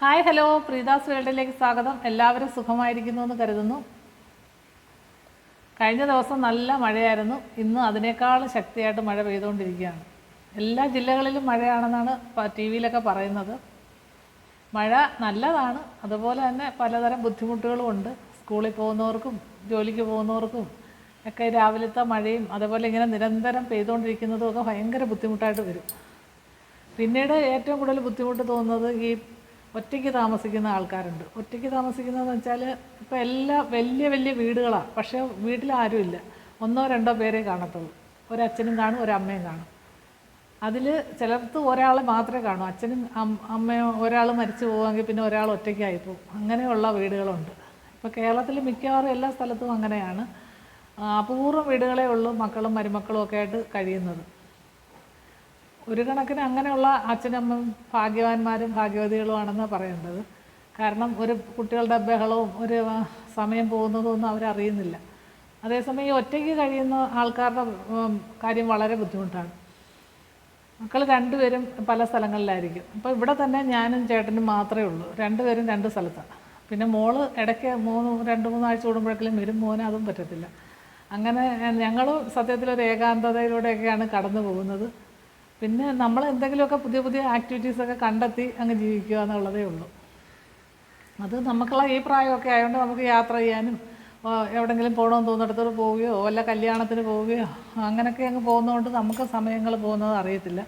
Hi hello, പ്രീതാസ് വേൾഡിലേക്ക് സ്വാഗതം. എല്ലാവരും സുഖമായിരിക്കുന്നു എന്ന് കരുതുന്നു. കഴിഞ്ഞ ദിവസം നല്ല മഴയായിരുന്നു. ഇന്ന് അതിനേക്കാൾ ശക്തിയായിട്ട് മഴ പെയ്തുകൊണ്ടിരിക്കുകയാണ്. എല്ലാ ജില്ലകളിലും മഴയാണെന്നാണ് ടി വിയിലൊക്കെ പറയുന്നത്. മഴ നല്ലതാണ്, അതുപോലെ തന്നെ പലതരം ബുദ്ധിമുട്ടുകളും ഉണ്ട്. സ്കൂളിൽ പോകുന്നവർക്കും ജോലിക്ക് പോകുന്നവർക്കും ഒക്കെ രാവിലത്തെ മഴയും അതുപോലെ ഇങ്ങനെ നിരന്തരം പെയ്തുകൊണ്ടിരിക്കുന്നതും ഒക്കെ ഭയങ്കര ബുദ്ധിമുട്ടായിട്ട് വരും. പിന്നീട് ഏറ്റവും കൂടുതൽ ബുദ്ധിമുട്ട് തോന്നുന്നത് ഈ ഒറ്റയ്ക്ക് താമസിക്കുന്ന ആൾക്കാരുണ്ട്. ഒറ്റയ്ക്ക് താമസിക്കുന്നതെന്ന് വെച്ചാൽ ഇപ്പോൾ എല്ലാ വലിയ വലിയ വീടുകളാണ്, പക്ഷേ വീട്ടിലാരുമില്ല. ഒന്നോ രണ്ടോ പേരേ കാണത്തുള്ളൂ. ഒരച്ഛനും കാണും, ഒരമ്മയും കാണും. അതിൽ ചിലർക്ക് ഒരാൾ മാത്രമേ കാണൂ. അച്ഛനും അമ്മയോ ഒരാൾ മരിച്ചു പോകുമെങ്കിൽ പിന്നെ ഒരാൾ ഒറ്റയ്ക്കായിപ്പോവും. അങ്ങനെയുള്ള വീടുകളുണ്ട്. ഇപ്പോൾ കേരളത്തിൽ മിക്കവാറും എല്ലാ സ്ഥലത്തും അങ്ങനെയാണ്. അപൂർവം വീടുകളേ ഉള്ളൂ മക്കളും മരുമക്കളും ഒക്കെ ആയിട്ട് കഴിയുന്നത്. ഒരു കണക്കിന് അങ്ങനെയുള്ള അച്ഛനമ്മയും ഭാഗ്യവാന്മാരും ഭാഗ്യവതികളുമാണെന്ന് പറയേണ്ടത്. കാരണം ഒരു കുട്ടികളുടെ ബഹളവും ഒരു സമയം പോകുന്നതും ഒന്നും അവരറിയുന്നില്ല. അതേസമയം ഈ ഒറ്റയ്ക്ക് കഴിയുന്ന ആൾക്കാരുടെ കാര്യം വളരെ ബുദ്ധിമുട്ടാണ്. മക്കൾ രണ്ടുപേരും പല സ്ഥലങ്ങളിലായിരിക്കും. അപ്പോൾ ഇവിടെ തന്നെ ഞാനും ചേട്ടനും മാത്രമേ ഉള്ളൂ. രണ്ടുപേരും രണ്ട് സ്ഥലത്താണ്. പിന്നെ മോള് ഇടയ്ക്ക് 2-3 ആഴ്ച കൂടുമ്പോഴേക്കും വരും. മോനെ അതും പറ്റത്തില്ല. അങ്ങനെ ഞങ്ങൾ സത്യത്തിലൊരു ഏകാന്തതയിലൂടെയൊക്കെയാണ് കടന്നു പോകുന്നത്. പിന്നെ നമ്മൾ എന്തെങ്കിലുമൊക്കെ പുതിയ പുതിയ ആക്ടിവിറ്റീസൊക്കെ കണ്ടെത്തി അങ്ങ് ജീവിക്കുക എന്നുള്ളതേ ഉള്ളൂ. അത് നമുക്കുള്ള ഈ പ്രായമൊക്കെ ആയതുകൊണ്ട് നമുക്ക് യാത്ര ചെയ്യാനും എവിടെയെങ്കിലും പോകണമെന്ന് തോന്നിടത്തോട് പോവുകയോ വല്ല കല്യാണത്തിന് പോവുകയോ അങ്ങനെയൊക്കെ അങ്ങ് പോകുന്നതുകൊണ്ട് നമുക്ക് സമയങ്ങൾ പോകുന്നത് അറിയത്തില്ല.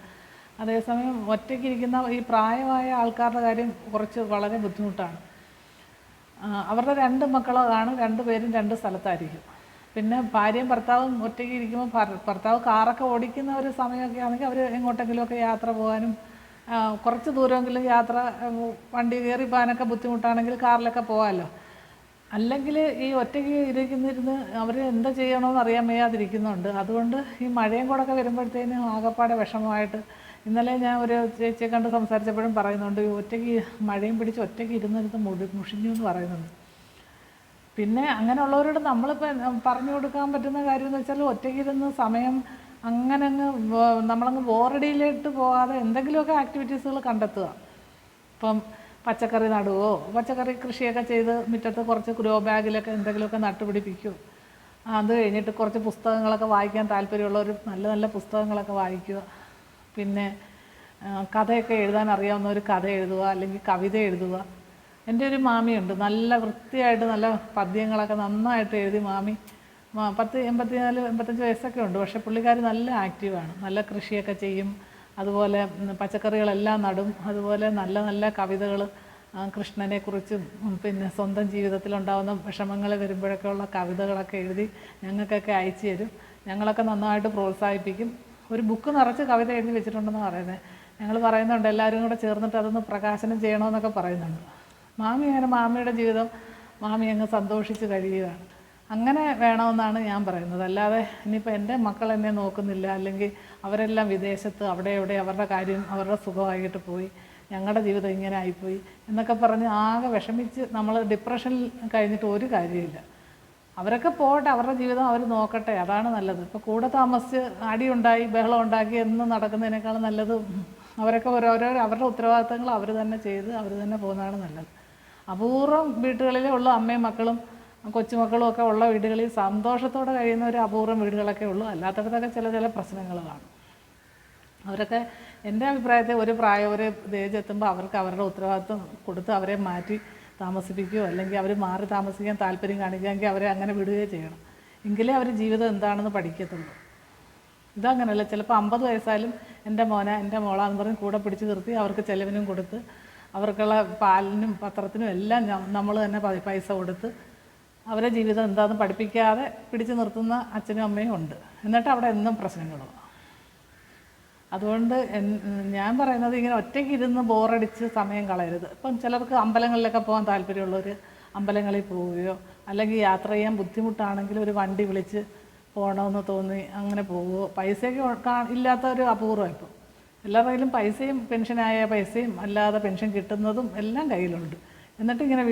അതേസമയം ഒറ്റയ്ക്കിരിക്കുന്ന ഈ പ്രായമായ ആൾക്കാരുടെ കാര്യം കുറച്ച് വളരെ ബുദ്ധിമുട്ടാണ്. അവരുടെ 2 മക്കളാണ്, 2 പേരും 2 സ്ഥലത്തായിരിക്കും. പിന്നെ ഭാര്യയും ഭർത്താവും ഒറ്റയ്ക്ക് ഇരിക്കുമ്പോൾ ഭർത്താവ് കാറൊക്കെ ഓടിക്കുന്ന ഒരു സമയമൊക്കെ ആണെങ്കിൽ അവർ എങ്ങോട്ടെങ്കിലുമൊക്കെ യാത്ര പോകാനും കുറച്ച് ദൂരമെങ്കിലും യാത്ര വണ്ടി കയറി പോകാനൊക്കെ ബുദ്ധിമുട്ടാണെങ്കിൽ കാറിലൊക്കെ പോകാമല്ലോ. അല്ലെങ്കിൽ ഈ ഒറ്റയ്ക്ക് ഇരുന്ന് അവർ എന്താ ചെയ്യണമെന്ന് അറിയാൻ വയ്യാതിരിക്കുന്നുണ്ട്. അതുകൊണ്ട് ഈ മഴയും കൂടെ ഒക്കെ വരുമ്പോഴത്തേനും ആകപ്പാടെ വിഷമമായിട്ട് ഇന്നലെ ഞാൻ ഒരു ചേച്ചിയെ കണ്ട് സംസാരിച്ചപ്പോഴും പറയുന്നുണ്ട്, ഒറ്റയ്ക്ക് മഴയും പിടിച്ച് ഒറ്റയ്ക്ക് ഇരുന്നിരുന്ന് മുഷിഞ്ഞു എന്ന് പറയുന്നുണ്ട്. പിന്നെ അങ്ങനെയുള്ളവരോട് നമ്മളിപ്പോൾ പറഞ്ഞു കൊടുക്കാൻ പറ്റുന്ന കാര്യം എന്ന് വെച്ചാൽ ഒറ്റയ്ക്കിരുന്ന് സമയം അങ്ങനെ നമ്മളങ്ങ് ബോറടിയിലിട്ട് പോകാതെ എന്തെങ്കിലുമൊക്കെ ആക്ടിവിറ്റീസുകൾ കണ്ടെത്തുക. ഇപ്പം പച്ചക്കറി നടുവോ, പച്ചക്കറി കൃഷിയൊക്കെ ചെയ്ത് മുറ്റത്ത് കുറച്ച് ഗ്രോ ബാഗിലൊക്കെ എന്തെങ്കിലുമൊക്കെ നട്ടുപിടിപ്പിക്കുമോ. അത് കഴിഞ്ഞിട്ട് കുറച്ച് പുസ്തകങ്ങളൊക്കെ വായിക്കാൻ താല്പര്യമുള്ളവർ നല്ല നല്ല പുസ്തകങ്ങളൊക്കെ വായിക്കുക. പിന്നെ കഥയൊക്കെ എഴുതാൻ അറിയാവുന്നവർ കഥ എഴുതുക, അല്ലെങ്കിൽ കവിത എഴുതുക. എൻ്റെ ഒരു മാമിയുണ്ട്, നല്ല വൃത്തിയായിട്ട് നല്ല പദ്യങ്ങളൊക്കെ നന്നായിട്ട് എഴുതി. മാമി 84-85 വയസ്സൊക്കെ ഉണ്ട്. പക്ഷേ പുള്ളിക്കാരി നല്ല ആക്റ്റീവാണ്. നല്ല കൃഷിയൊക്കെ ചെയ്യും, അതുപോലെ പച്ചക്കറികളെല്ലാം നടും. അതുപോലെ നല്ല നല്ല കവിതകൾ കൃഷ്ണനെക്കുറിച്ചും പിന്നെ സ്വന്തം ജീവിതത്തിലുണ്ടാകുന്ന വിഷമങ്ങൾ വരുമ്പോഴൊക്കെ ഉള്ള കവിതകളൊക്കെ എഴുതി ഞങ്ങൾക്കൊക്കെ അയച്ചു തരും. ഞങ്ങളൊക്കെ നന്നായിട്ട് പ്രോത്സാഹിപ്പിക്കും. ഒരു ബുക്ക് നിറച്ച് കവിത എഴുതി വെച്ചിട്ടുണ്ടെന്ന് പറയുന്നത്. ഞങ്ങൾ പറയുന്നുണ്ട് എല്ലാവരും കൂടെ ചേർന്നിട്ട് അതൊന്ന് പ്രകാശനം ചെയ്യണമെന്നൊക്കെ പറയുന്നുണ്ട്. മാമി അങ്ങനെ മാമിയുടെ ജീവിതം മാമി അങ്ങ് സന്തോഷിച്ച് കഴിയുകയാണ്. അങ്ങനെ വേണമെന്നാണ് ഞാൻ പറയുന്നത്. അല്ലാതെ ഇനിയിപ്പോൾ എൻ്റെ മക്കൾ എന്നെ നോക്കുന്നില്ല, അല്ലെങ്കിൽ അവരെല്ലാം വിദേശത്ത് അവിടെ എവിടെ അവരുടെ കാര്യം അവരുടെ സുഖമായിട്ട് പോയി, ഞങ്ങളുടെ ജീവിതം ഇങ്ങനെ ആയിപ്പോയി എന്നൊക്കെ പറഞ്ഞ് ആകെ വിഷമിച്ച് നമ്മൾ ഡിപ്രഷനിൽ കഴിഞ്ഞിട്ട് ഒരു കാര്യമില്ല. അവരൊക്കെ പോകട്ടെ, അവരുടെ ജീവിതം അവർ നോക്കട്ടെ, അതാണ് നല്ലത്. ഇപ്പോൾ കൂടെ താമസിച്ച് അടിയുണ്ടായി ബഹളം ഉണ്ടാക്കി എന്നും നടക്കുന്നതിനേക്കാളും നല്ലത് അവരൊക്കെ അവരുടെ ഉത്തരവാദിത്തങ്ങൾ അവർ തന്നെ ചെയ്ത് അവർ തന്നെ പോകുന്നതാണ് നല്ലത്. അപൂർവം വീടുകളിലേ ഉള്ളൂ അമ്മയും മക്കളും കൊച്ചുമക്കളും ഒക്കെ ഉള്ള വീടുകളിൽ സന്തോഷത്തോടെ കഴിയുന്ന ഒരു അപൂർവം വീടുകളൊക്കെ ഉള്ളൂ. അല്ലാത്തടത്തൊക്കെ ചില പ്രശ്നങ്ങൾ കാണും. അവരൊക്കെ എൻ്റെ അഭിപ്രായത്തിൽ ഒരു പ്രായം ഒരു ഏജ് എത്തുമ്പോൾ അവർക്ക് അവരുടെ ഉത്തരവാദിത്വം കൊടുത്ത് അവരെ മാറ്റി താമസിപ്പിക്കുകയോ അല്ലെങ്കിൽ അവർ മാറി താമസിക്കാൻ താല്പര്യം കാണിക്കുകയെങ്കിൽ അവരെ അങ്ങനെ വിടുകയോ ചെയ്യണം. എങ്കിലേ അവർ ജീവിതം എന്താണെന്ന് പഠിക്കത്തുള്ളൂ. ഇതങ്ങനെയല്ല, ചിലപ്പോൾ 50 വയസ്സായാലും എൻ്റെ മോനെ എൻ്റെ മോളാന്ന് പറഞ്ഞ് കൂടെ പിടിച്ച് നിർത്തി അവർക്ക് ചെലവിനും കൊടുത്ത് അവർക്കുള്ള പാലിനും പത്രത്തിനും എല്ലാം നമ്മൾ തന്നെ പൈസ കൊടുത്ത് അവരെ ജീവിതം എന്താണെന്ന് പഠിപ്പിക്കാതെ പിടിച്ച് നിർത്തുന്ന അച്ഛനും അമ്മയും ഉണ്ട്. എന്നിട്ട് അവിടെ എന്നും പ്രശ്നങ്ങളും. അതുകൊണ്ട് ഞാൻ പറയുന്നത് ഇങ്ങനെ ഒറ്റയ്ക്ക് ഇരുന്ന് ബോറടിച്ച് സമയം കളയരുത്. ഇപ്പം ചിലർക്ക് അമ്പലങ്ങളിലൊക്കെ പോകാൻ താല്പര്യമുള്ളവർ അമ്പലങ്ങളിൽ പോവുകയോ, അല്ലെങ്കിൽ യാത്ര ചെയ്യാൻ ബുദ്ധിമുട്ടാണെങ്കിൽ ഒരു വണ്ടി വിളിച്ച് പോകണമെന്ന് തോന്നി അങ്ങനെ പോവുകയോ. പൈസയൊക്കെ ഇല്ലാത്ത ഒരു അപൂർവം. ഇപ്പം എല്ലാവരുടെ കയ്യിലും പൈസയും പെൻഷനായ പൈസയും അല്ലാതെ പെൻഷൻ കിട്ടുന്നതും എല്ലാം കയ്യിലുണ്ട്. എന്നിട്ട് ഇങ്ങനെ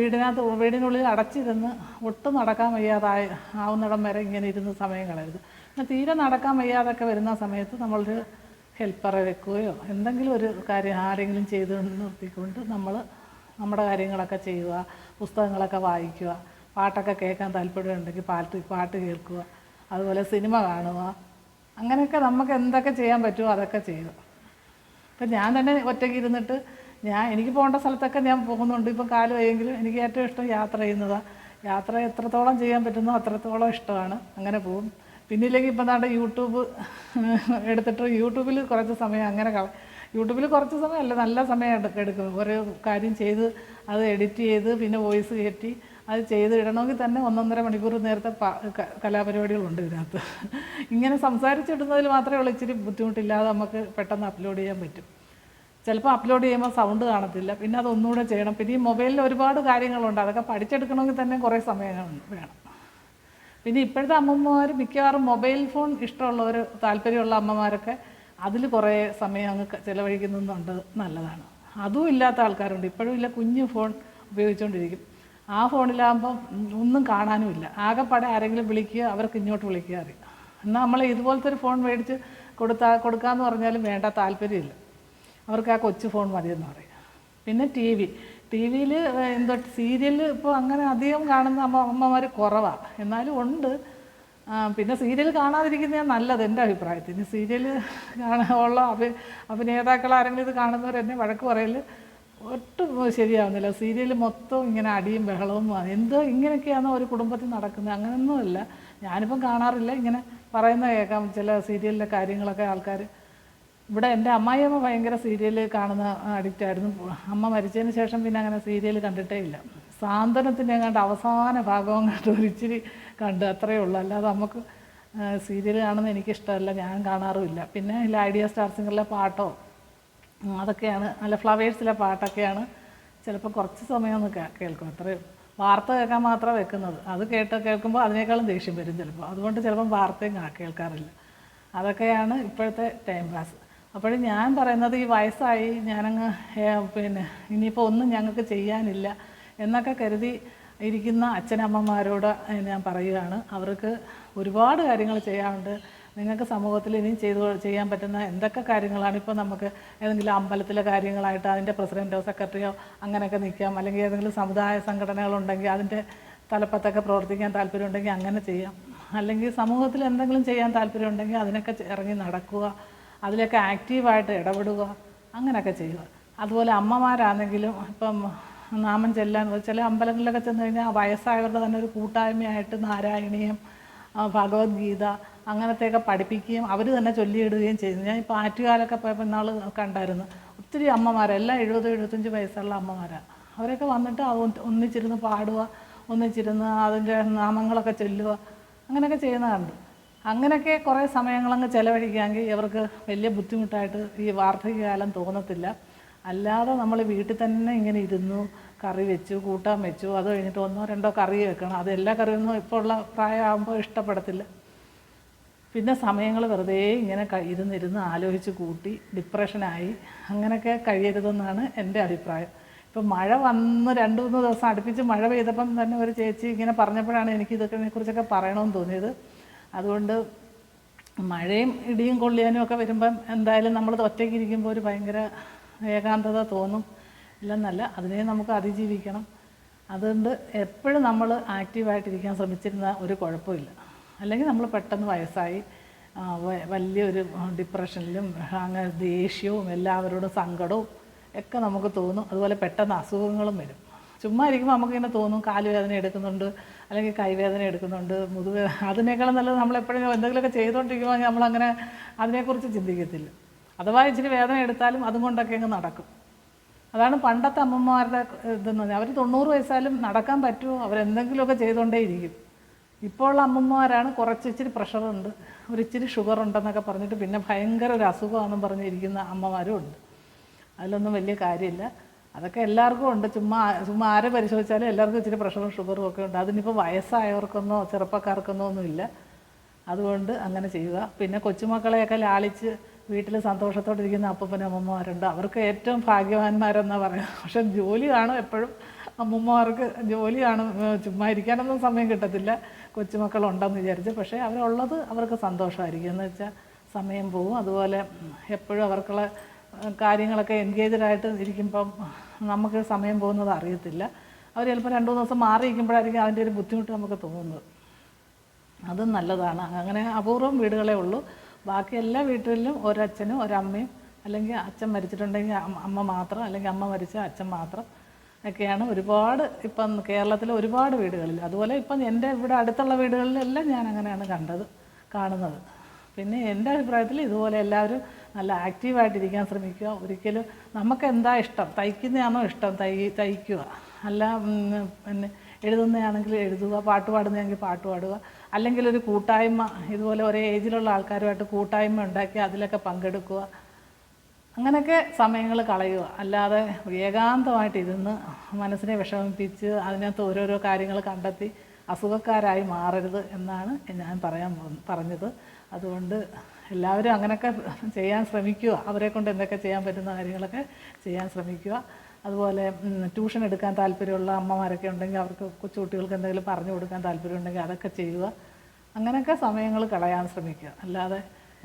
വീടിനുള്ളിൽ അടച്ചിരുന്ന് ഒട്ടും നടക്കാൻ ആവുന്നിടം വരെ ഇങ്ങനെ ഇരുന്ന് സമയം കളയരുത്. എന്നാൽ തീരെ നടക്കാൻ വയ്യാതൊക്കെ വരുന്ന സമയത്ത് നമ്മളൊരു ഹെൽപ്പറെ വെക്കുകയോ എന്തെങ്കിലും ഒരു കാര്യം ആരെങ്കിലും ചെയ്ത് നിർത്തിക്കൊണ്ട് നമ്മൾ നമ്മുടെ കാര്യങ്ങളൊക്കെ ചെയ്യുക, പുസ്തകങ്ങളൊക്കെ വായിക്കുക, പാട്ടൊക്കെ കേൾക്കാൻ താല്പര്യമുണ്ടെങ്കിൽ പാട്ട് കേൾക്കുക, അതുപോലെ സിനിമ കാണുക. അങ്ങനെയൊക്കെ നമുക്ക് എന്തൊക്കെ ചെയ്യാൻ പറ്റുമോ അതൊക്കെ ചെയ്യുക. ഇപ്പം ഞാൻ തന്നെ ഒറ്റയ്ക്ക് ഇരുന്നിട്ട് എനിക്ക് പോകേണ്ട സ്ഥലത്തൊക്കെ ഞാൻ പോകുന്നുണ്ട്. ഇപ്പം കാല് വയ്യെങ്കിലും എനിക്ക് ഏറ്റവും ഇഷ്ടം യാത്ര ചെയ്യുന്നതാണ്. യാത്ര എത്രത്തോളം ചെയ്യാൻ പറ്റുന്നോ അത്രത്തോളം ഇഷ്ടമാണ്. അങ്ങനെ പോകും. പിന്നില്ലെങ്കിൽ ഇപ്പം ദാണ്ട് യൂട്യൂബ് എടുത്തിട്ട് യൂട്യൂബിൽ കുറച്ച് സമയം അങ്ങനെ യൂട്യൂബിൽ കുറച്ച് സമയമല്ല, നല്ല സമയം എടുക്കും. ഓരോ കാര്യം ചെയ്ത് അത് എഡിറ്റ് ചെയ്ത് പിന്നെ വോയിസ് കയറ്റി അത് ചെയ്ത് ഇടണമെങ്കിൽ തന്നെ 1.5 മണിക്കൂർ നേരത്തെ കലാപരിപാടികളുണ്ട് ഇതിനകത്ത്. ഇങ്ങനെ സംസാരിച്ചിടുന്നതിൽ മാത്രമേ ഉള്ളൂ ഇച്ചിരി ബുദ്ധിമുട്ടില്ലാതെ നമുക്ക് പെട്ടെന്ന് അപ്ലോഡ് ചെയ്യാൻ പറ്റും. ചിലപ്പോൾ അപ്ലോഡ് ചെയ്യുമ്പോൾ സൗണ്ട് കാണത്തില്ല, പിന്നെ അതൊന്നുകൂടെ ചെയ്യണം. പിന്നെ ഈ മൊബൈലിൽ ഒരുപാട് കാര്യങ്ങളുണ്ട്, അതൊക്കെ പഠിച്ചെടുക്കണമെങ്കിൽ തന്നെ കുറേ സമയം വേണം. പിന്നെ ഇപ്പോഴത്തെ അമ്മമാർ മിക്കവാറും മൊബൈൽ ഫോൺ ഇഷ്ടമുള്ളവർ, താല്പര്യമുള്ള അമ്മമാരൊക്കെ അതിൽ കുറേ സമയം അങ്ങ് ചിലവഴിക്കുന്നുണ്ട്, നല്ലതാണ്. അതും ഇല്ലാത്ത ആൾക്കാരുണ്ട്, ഇപ്പോഴും ഇല്ല, കുഞ്ഞു ഫോൺ ഉപയോഗിച്ചുകൊണ്ടിരിക്കും. ആ ഫോണിലാകുമ്പം ഒന്നും കാണാനുമില്ല, ആകെപ്പാടെ ആരെങ്കിലും വിളിക്കുക, അവർക്ക് ഇങ്ങോട്ട് വിളിക്കുക അറിയാം. എന്നാൽ നമ്മൾ ഇതുപോലത്തെ ഒരു ഫോൺ മേടിച്ച് കൊടുക്കാമെന്ന് പറഞ്ഞാലും വേണ്ട, താല്പര്യമില്ല, അവർക്ക് ആ കൊച്ചു ഫോൺ മതിയെന്ന് പറയും. പിന്നെ ടി വിയിൽ എന്തോ സീരിയൽ ഇപ്പോൾ അങ്ങനെ അധികം കാണുന്ന അമ്മമാർ കുറവാണ്, എന്നാലും ഉണ്ട്. പിന്നെ സീരിയൽ കാണാതിരിക്കുന്നതാണ് നല്ലത് എൻ്റെ അഭിപ്രായത്തിന്. സീരിയൽ ഉള്ള അഭിനേതാക്കൾ ആരെങ്കിലും ഇത് കാണുന്നവർ എന്നെ വഴക്ക് പറയൽ ഒട്ടും ശരിയാവുന്നില്ല. സീരിയൽ മൊത്തം ഇങ്ങനെ അടിയും ബഹളവും, എന്തോ ഇങ്ങനെയൊക്കെയാണ് ഒരു കുടുംബത്തിൽ നടക്കുന്നത്. അങ്ങനെയൊന്നുമല്ല, ഞാനിപ്പം കാണാറില്ല, ഇങ്ങനെ പറയുന്ന കേൾക്കാം ചില സീരിയലിലെ കാര്യങ്ങളൊക്കെ. ആൾക്കാർ ഇവിടെ എൻ്റെ അമ്മായിയമ്മ ഭയങ്കര സീരിയൽ കാണുന്ന അഡിക്റ്റായിരുന്നു. അമ്മ മരിച്ചതിന് ശേഷം പിന്നെ അങ്ങനെ സീരിയൽ കണ്ടിട്ടേ ഇല്ല. സാന്ത്വനത്തിൻ്റെ കണ്ട് അവസാന ഭാഗവും കണ്ട് ഒരിച്ചിരി കണ്ട്, അത്രയേ ഉള്ളൂ. അല്ലാതെ നമുക്ക് സീരിയൽ കാണുന്നത് എനിക്കിഷ്ടമല്ല, ഞാൻ കാണാറുമില്ല. പിന്നെ ഐഡിയ സ്റ്റാർ സിംഗറിലെ പാട്ടോ അതൊക്കെയാണ്, നല്ല ഫ്ലവേഴ്സിലെ പാട്ടൊക്കെയാണ് ചിലപ്പോൾ കുറച്ച് സമയം ഒന്ന് കേൾക്കും, അത്രയും. വാർത്ത കേൾക്കാൻ മാത്രമേ വെക്കുന്നത്, അത് കേൾക്കുമ്പോൾ അതിനേക്കാളും ദേഷ്യം വരും ചിലപ്പോൾ. അതുകൊണ്ട് ചിലപ്പം വാർത്തയും കേൾക്കാറില്ല. അതൊക്കെയാണ് ഇപ്പോഴത്തെ ടൈം പാസ്. അപ്പോഴും ഞാൻ പറയുന്നത്, ഈ വയസ്സായി ഞാനങ്ങ് പിന്നെ ഇനിയിപ്പോൾ ഒന്നും ഞങ്ങൾക്ക് ചെയ്യാനില്ല എന്നൊക്കെ കരുതി ഇരിക്കുന്ന അച്ഛനമ്മമാരോട് ഞാൻ പറയുകയാണ്, അവർക്ക് ഒരുപാട് കാര്യങ്ങൾ ചെയ്യാനുണ്ട്. നിങ്ങൾക്ക് സമൂഹത്തിൽ ഇനിയും ചെയ്യാൻ പറ്റുന്ന എന്തൊക്കെ കാര്യങ്ങളാണ്. ഇപ്പോൾ നമുക്ക് ഏതെങ്കിലും അമ്പലത്തിലെ കാര്യങ്ങളായിട്ട് അതിൻ്റെ പ്രസിഡൻറ്റോ സെക്രട്ടറിയോ അങ്ങനെയൊക്കെ നിൽക്കാം, അല്ലെങ്കിൽ ഏതെങ്കിലും സമുദായ സംഘടനകളുണ്ടെങ്കിൽ അതിൻ്റെ തലപ്പത്തൊക്കെ പ്രവർത്തിക്കാൻ താല്പര്യമുണ്ടെങ്കിൽ അങ്ങനെ ചെയ്യാം. അല്ലെങ്കിൽ സമൂഹത്തിൽ എന്തെങ്കിലും ചെയ്യാൻ താല്പര്യമുണ്ടെങ്കിൽ അതിനൊക്കെ ഇറങ്ങി നടക്കുക, അതിലൊക്കെ ആക്റ്റീവായിട്ട് ഇടപെടുക, അങ്ങനെയൊക്കെ ചെയ്യുക. അതുപോലെ അമ്മമാരാണെങ്കിലും ഇപ്പം നാമം ചെല്ലാൻ ചില അമ്പലങ്ങളിലൊക്കെ ചെന്ന് കഴിഞ്ഞാൽ വയസ്സായവരുടെ തന്നെ ഒരു കൂട്ടായ്മയായിട്ട് നാരായണീയം, ഭഗവത്ഗീത അങ്ങനത്തെയൊക്കെ പഠിപ്പിക്കുകയും അവർ തന്നെ ചൊല്ലിയിടുകയും ചെയ്യുന്നു. ഞാൻ ഇപ്പോൾ ആറ്റുകാലൊക്കെ പോയപ്പോൾ ഇന്നാൾ കണ്ടായിരുന്നു, ഒത്തിരി അമ്മമാരെല്ലാം 70-75 വയസ്സുള്ള അമ്മമാരാണ്. അവരൊക്കെ വന്നിട്ട് ഒന്നിച്ചിരുന്ന് പാടുക, ഒന്നിച്ചിരുന്ന് അതിൻ്റെ നാമങ്ങളൊക്കെ ചൊല്ലുക, അങ്ങനെയൊക്കെ ചെയ്യുന്ന കണ്ടു. അങ്ങനെയൊക്കെ കുറേ സമയങ്ങളങ്ങ് ചിലവഴിക്കാമെങ്കിൽ ഇവർക്ക് വലിയ ബുദ്ധിമുട്ടായിട്ട് ഈ വാർദ്ധക്യകാലം തോന്നത്തില്ല. അല്ലാതെ നമ്മൾ വീട്ടിൽ തന്നെ ഇങ്ങനെ ഇരുന്നു കറി വെച്ചു, കൂട്ടാൻ വെച്ചു, അത് കഴിഞ്ഞിട്ട് 1-2 കറി വെക്കണം, അത് എല്ലാ കറിയൊന്നും ഇപ്പോൾ ഉള്ള പ്രായമാകുമ്പോൾ ഇഷ്ടപ്പെടത്തില്ല. പിന്നെ സമയങ്ങൾ വെറുതെ ഇങ്ങനെ ഇരുന്നിരുന്ന് ആലോചിച്ച് കൂട്ടി ഡിപ്രഷനായി അങ്ങനെയൊക്കെ കഴിയരുതെന്നാണ് എൻ്റെ അഭിപ്രായം. ഇപ്പം മഴ വന്ന് 2-3 ദിവസം അടുപ്പിച്ച് മഴ പെയ്തപ്പം തന്നെ ഒരു ചേച്ചി ഇങ്ങനെ പറഞ്ഞപ്പോഴാണ് എനിക്ക് ഇതിനെക്കുറിച്ചൊക്കെ പറയണമെന്ന് തോന്നിയത്. അതുകൊണ്ട് മഴയും ഇടിയും കൊള്ളിയാനും ഒക്കെ വരുമ്പം എന്തായാലും നമ്മൾ ഒറ്റയ്ക്ക് ഇരിക്കുമ്പോൾ ഒരു ഭയങ്കര ഏകാന്തത തോന്നും, ഇല്ലെന്നല്ല, അതിനെ നമുക്ക് അതിജീവിക്കണം. അതുകൊണ്ട് എപ്പോഴും നമ്മൾ ആക്റ്റീവായിട്ടിരിക്കാൻ ശ്രമിച്ചിരുന്ന ഒരു കുഴപ്പമില്ല. അല്ലെങ്കിൽ നമ്മൾ പെട്ടെന്ന് വയസ്സായി വലിയൊരു ഡിപ്രഷനിലും അങ്ങനെ ദേഷ്യവും എല്ലാവരോടും സങ്കടവും ഒക്കെ നമുക്ക് തോന്നും. അതുപോലെ പെട്ടെന്ന് അസുഖങ്ങളും വരും. ചുമ്മാ ഇരിക്കുമ്പോൾ നമുക്കിങ്ങനെ തോന്നും കാലുവേദന എടുക്കുന്നുണ്ട്, അല്ലെങ്കിൽ കൈവേദന എടുക്കുന്നുണ്ട്, അതിനേക്കാളും നല്ലത് നമ്മളെപ്പോഴും എന്തെങ്കിലുമൊക്കെ ചെയ്തുകൊണ്ടിരിക്കുമ്പോൾ നമ്മളങ്ങനെ അതിനെക്കുറിച്ച് ചിന്തിക്കത്തില്ല. അഥവാ ഇച്ചിരി വേദന എടുത്താലും അതും കൊണ്ടൊക്കെ അങ്ങ് നടക്കും. അതാണ് പണ്ടത്തെ അമ്മമാരുടെ ഇതെന്ന് പറഞ്ഞാൽ, അവർ 90 വയസ്സായാലും നടക്കാൻ പറ്റുമോ, അവരെന്തെങ്കിലുമൊക്കെ ചെയ്തുകൊണ്ടേ ഇരിക്കും. ഇപ്പോൾ ഉള്ള അമ്മമാരാണ് ഇച്ചിരി പ്രഷറുണ്ട്, ഒരിച്ചിരി ഷുഗറുണ്ടെന്നൊക്കെ പറഞ്ഞിട്ട് പിന്നെ ഭയങ്കര ഒരു അസുഖമാണെന്നും പറഞ്ഞിരിക്കുന്ന അമ്മമാരും ഉണ്ട്. അതിലൊന്നും വലിയ കാര്യമില്ല, അതൊക്കെ എല്ലാവർക്കും ഉണ്ട്. ചുമ്മാ ആരെ പരിശോധിച്ചാലും എല്ലാവർക്കും ഇച്ചിരി പ്രഷറും ഷുഗറും ഒക്കെ ഉണ്ട്. അതിനിപ്പോൾ വയസ്സായവർക്കൊന്നോ ചെറുപ്പക്കാർക്കൊന്നോ ഒന്നുമില്ല. അതുകൊണ്ട് അങ്ങനെ ചെയ്യുക. പിന്നെ കൊച്ചുമക്കളെയൊക്കെ ലാളിച്ച് വീട്ടിൽ സന്തോഷത്തോടെ ഇരിക്കുന്ന അപ്പൂപ്പനും അമ്മമാരുണ്ട്, അവർക്ക് ഏറ്റവും ഭാഗ്യവാന്മാരെന്നാണ് പറയുന്നത്. പക്ഷെ ജോലി കാണും, എപ്പോഴും അമ്മമാർക്ക് ജോലി കാണും, ചുമ്മാ ഇരിക്കാനൊന്നും സമയം കിട്ടത്തില്ല കൊച്ചുമക്കളുണ്ടെന്ന് വിചാരിച്ച്. പക്ഷേ അവരുള്ളത് അവർക്ക് സന്തോഷമായിരിക്കും, എന്ന് വെച്ചാൽ സമയം പോവും. അതുപോലെ എപ്പോഴും അവർക്കുള്ള കാര്യങ്ങളൊക്കെ എൻഗേജഡായിട്ട് ഇരിക്കുമ്പം നമുക്ക് സമയം പോകുന്നത് അറിയത്തില്ല. അവർ ചിലപ്പോൾ 2-3 ദിവസം മാറിയിരിക്കുമ്പോഴായിരിക്കും അതിൻ്റെ ഒരു ബുദ്ധിമുട്ട് നമുക്ക് തോന്നുന്നത്. അതും നല്ലതാണ്. അങ്ങനെ അപൂർവം വീടുകളേ ഉള്ളൂ. ബാക്കി എല്ലാ വീട്ടിലും ഒരച്ഛനും ഒരമ്മയും, അല്ലെങ്കിൽ അച്ഛൻ മരിച്ചിട്ടുണ്ടെങ്കിൽ അമ്മ മാത്രം, അല്ലെങ്കിൽ അമ്മ മരിച്ച അച്ഛൻ മാത്രം ഒക്കെയാണ് ഒരുപാട് ഇപ്പം കേരളത്തിലെ ഒരുപാട് വീടുകളിൽ. അതുപോലെ ഇപ്പം എൻ്റെ ഇവിടെ അടുത്തുള്ള വീടുകളിലെല്ലാം ഞാൻ അങ്ങനെയാണ് കാണുന്നത്. പിന്നെ എൻ്റെ അഭിപ്രായത്തിൽ ഇതുപോലെ എല്ലാവരും നല്ല ആക്റ്റീവായിട്ടിരിക്കാൻ ശ്രമിക്കുക. ഒരിക്കലും നമുക്ക് എന്താ ഇഷ്ടം, തയ്ക്കുന്നതാണോ ഇഷ്ടം തയ്ക്കുക, അല്ല പിന്നെ എഴുതുന്നതാണെങ്കിൽ എഴുതുക, പാട്ട് പാടുന്നതെങ്കിൽ പാട്ട് പാടുക, അല്ലെങ്കിൽ ഒരു കൂട്ടായ്മ ഇതുപോലെ ഒരേ ഏജിലുള്ള ആൾക്കാരുമായിട്ട് കൂട്ടായ്മ ഉണ്ടാക്കി അതിലൊക്കെ പങ്കെടുക്കുക. അങ്ങനെയൊക്കെ സമയങ്ങൾ കളയുക. അല്ലാതെ ഏകാന്തമായിട്ടിരുന്ന് മനസ്സിനെ വിഷമിപ്പിച്ച് അതിനകത്ത് ഓരോരോ കാര്യങ്ങൾ കണ്ടെത്തി അസുഖക്കാരായി മാറരുത് എന്നാണ് ഞാൻ പറഞ്ഞത്. അതുകൊണ്ട് എല്ലാവരും അങ്ങനെയൊക്കെ ചെയ്യാൻ ശ്രമിക്കുക. അവരെ കൊണ്ട് എന്തൊക്കെ ചെയ്യാൻ പറ്റുന്ന കാര്യങ്ങളൊക്കെ ചെയ്യാൻ ശ്രമിക്കുക. അതുപോലെ ട്യൂഷൻ എടുക്കാൻ താല്പര്യമുള്ള അമ്മമാരൊക്കെ ഉണ്ടെങ്കിൽ അവർക്ക് കൊച്ചുകുട്ടികൾക്ക് എന്തെങ്കിലും പറഞ്ഞു കൊടുക്കാൻ താല്പര്യമുണ്ടെങ്കിൽ അതൊക്കെ ചെയ്യുക. അങ്ങനെയൊക്കെ സമയങ്ങൾ കളയാൻ ശ്രമിക്കുക. അല്ലാതെ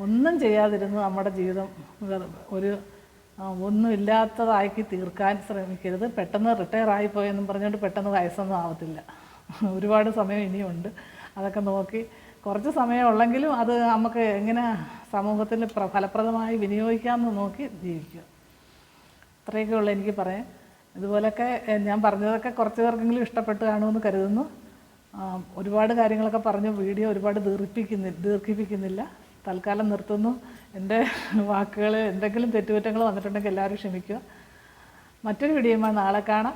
ഒന്നും ചെയ്യാതിരുന്ന് നമ്മുടെ ജീവിതം ഒന്നുമില്ലാത്തതാക്കി തീർക്കാൻ ശ്രമിക്കരുത്. പെട്ടെന്ന് റിട്ടയർ ആയിപ്പോയെന്നും പറഞ്ഞുകൊണ്ട് പെട്ടെന്ന് വയസ്സൊന്നും ആവത്തില്ല. ഒരുപാട് സമയം ഇനിയുണ്ട്. അതൊക്കെ നോക്കി കുറച്ച് സമയമുള്ളെങ്കിലും അത് നമുക്ക് എങ്ങനെ സമൂഹത്തിൽ ഫലപ്രദമായി വിനിയോഗിക്കാമെന്ന് നോക്കി ജീവിക്കുക. അത്രയൊക്കെ ഉള്ളൂ എനിക്ക് പറയാൻ. ഇതുപോലൊക്കെ ഞാൻ പറഞ്ഞതൊക്കെ കുറച്ച് പേർക്കെങ്കിലും ഇഷ്ടപ്പെട്ട് കാണുമെന്ന് കരുതുന്നു. ഒരുപാട് കാര്യങ്ങളൊക്കെ പറഞ്ഞു. വീഡിയോ ഒരുപാട് ദീർഘിപ്പിക്കുന്നില്ല. തൽക്കാലം നിർത്തുന്നു. എൻ്റെ വാക്കുകൾ എന്തെങ്കിലും തെറ്റുകുറ്റങ്ങൾ വന്നിട്ടുണ്ടെങ്കിൽ എല്ലാവരും ക്ഷമിക്കുക. മറ്റൊരു വീഡിയോയുമായി നാളെ കാണാം.